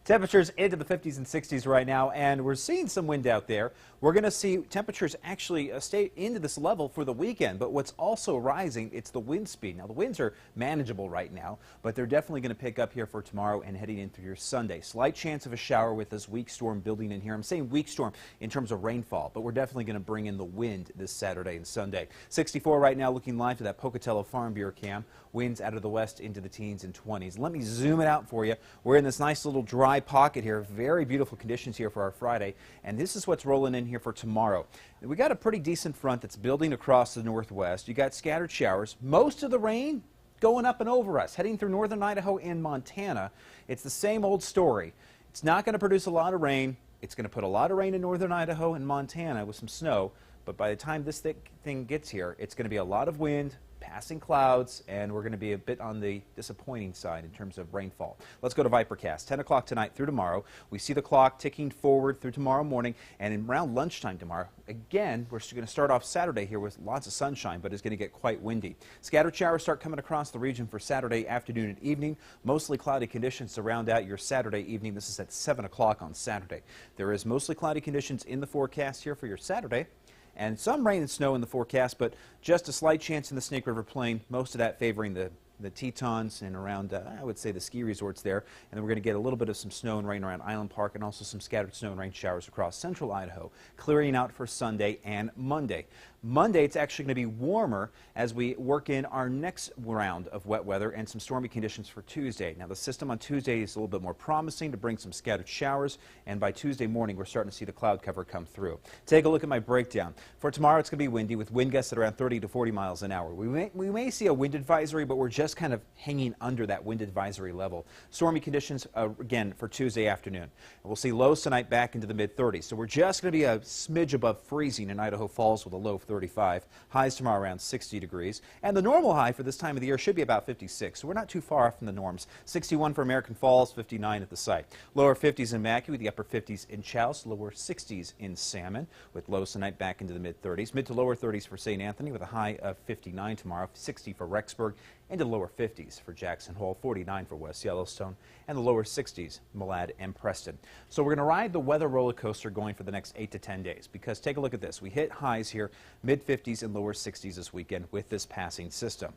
Temperatures into the 50s and 60s right now, and we're seeing some wind out there. We're going to see temperatures actually stay into this level for the weekend, but what's also rising, it's the wind speed. Now, the winds are manageable right now, but they're definitely going to pick up here for tomorrow and heading into your Sunday. Slight chance of a shower with this weak storm building in here. I'm saying weak storm in terms of rainfall, but we're definitely going to bring in the wind this Saturday and Sunday. 64 right now, looking live to that Pocatello Farm Bureau cam. Winds out of the west into the teens and 20s. Let me zoom it out for you. We're in this nice little dry pocket here. Very beautiful conditions here for our Friday, and this is what's rolling in here for tomorrow. We got a pretty decent front that's building across the northwest. You got scattered showers. Most of the rain going up and over us, heading through northern Idaho and Montana. It's the same old story. It's not going to produce a lot of rain. It's going to put a lot of rain in northern Idaho and Montana with some snow, but by the time this thing gets here, it's going to be a lot of wind, passing clouds, and we're going to be a bit on the disappointing side in terms of rainfall. Let's go to Vipercast. 10 o'clock tonight through tomorrow. We see the clock ticking forward through tomorrow morning, and around lunchtime tomorrow, again, we're going to start off Saturday here with lots of sunshine, but it's going to get quite windy. Scattered showers start coming across the region for Saturday afternoon and evening. Mostly cloudy conditions to round out your Saturday evening. This is at 7 o'clock on Saturday. There is mostly cloudy conditions in the forecast here for your Saturday, and some rain and snow in the forecast, but just a slight chance in the Snake River Plain, most of that favoring the Tetons and around, I would say, the ski resorts there. And then we're going to get a little bit of some snow and rain around Island Park, and also some scattered snow and rain showers across central Idaho, clearing out for Sunday and Monday. Monday, it's actually going to be warmer as we work in our next round of wet weather and some stormy conditions for Tuesday. Now, the system on Tuesday is a little bit more promising to bring some scattered showers, and by Tuesday morning, we're starting to see the cloud cover come through. Take a look at my breakdown. For tomorrow, it's going to be windy with wind gusts at around 30 to 40 miles an hour. We may see a wind advisory, but we're just kind of hanging under that wind advisory level. Stormy conditions, again, for Tuesday afternoon. We'll see lows tonight back into the mid-30s. So we're just going to be a smidge above freezing in Idaho Falls with a low of 35. Highs tomorrow around 60 degrees. And the normal high for this time of the year should be about 56. So we're not too far off from the norms. 61 for American Falls, 59 at the site. Lower 50s in Mackay with the upper 50s in Chouse. Lower 60s in Salmon with lows tonight back into the mid-30s. Mid to lower 30s for St. Anthony with a high of 59 tomorrow. 60 for Rexburg. Into the lower 50s for Jackson Hole, 49 for West Yellowstone, and the lower 60s, Malad and Preston. So we're going to ride the weather roller coaster going for the next 8 to 10 days, because take a look at this. We hit highs here, mid-50s and lower 60s this weekend with this passing system.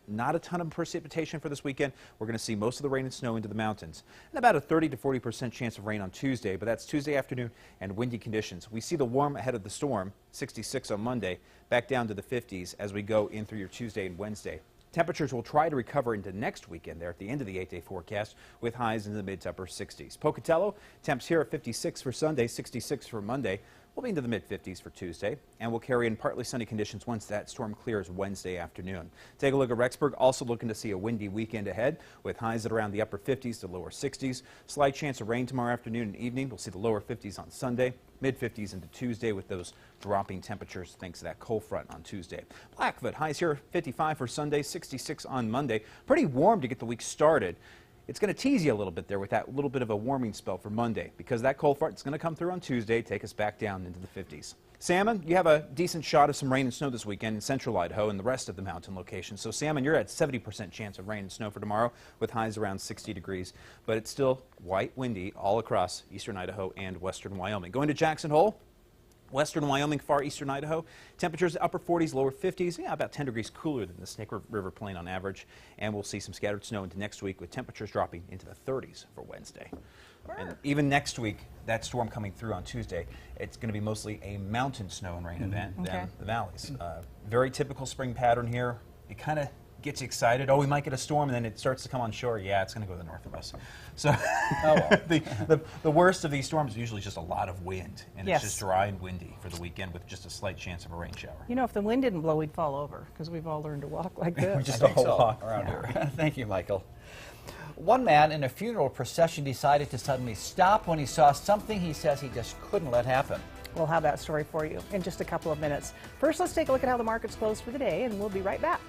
Not a ton of precipitation for this weekend. We're going to see most of the rain and snow into the mountains, and about a 30 to 40% chance of rain on Tuesday, but that's Tuesday afternoon and windy conditions. We see the warm ahead of the storm, 66 on Monday, back down to the 50s as we go in through your Tuesday and Wednesday. Temperatures will try to recover into next weekend there at the end of the 8-day forecast with highs in the mid to upper 60s. Pocatello, temps here at 56 for Sunday, 66 for Monday. We'll be into the mid-50s for Tuesday, and we'll carry in partly sunny conditions once that storm clears Wednesday afternoon. Take a look at Rexburg, also looking to see a windy weekend ahead with highs at around the upper 50s to lower 60s. Slight chance of rain tomorrow afternoon and evening. We'll see the lower 50s on Sunday, mid-50s into Tuesday with those dropping temperatures thanks to that cold front on Tuesday. Blackfoot, highs here 55 for Sunday, 66 on Monday. Pretty warm to get the week started. It's going to tease you a little bit there with that little bit of a warming spell for Monday, because that cold front is going to come through on Tuesday, take us back down into the 50s. Salmon, you have a decent shot of some rain and snow this weekend in central Idaho and the rest of the mountain locations. So Salmon, you're at 70% chance of rain and snow for tomorrow with highs around 60 degrees, but it's still quite windy all across eastern Idaho and western Wyoming. Going to Jackson Hole. Western Wyoming, far eastern Idaho, temperatures upper 40s, lower 50s, about 10 degrees cooler than the Snake River Plain on average. And we'll see some scattered snow into next week with temperatures dropping into the 30s for Wednesday. And even next week, that storm coming through on Tuesday, it's going to be mostly a mountain snow and rain event than the valleys. Very typical spring pattern here. It kind of gets you excited. Oh, we might get a storm, and then it starts to come on shore. Yeah, it's going to go to the north of us. So the worst of these storms is usually just a lot of wind, and it's just dry and windy for the weekend with just a slight chance of a rain shower. You know, if the wind didn't blow, we'd fall over, because we've all learned to walk like this. We just don't walk around here. Thank you, Michael. One man in a funeral procession decided to suddenly stop when he saw something he says he just couldn't let happen. We'll have that story for you in just a couple of minutes. First, let's take a look at how the markets closed for the day, and we'll be right back.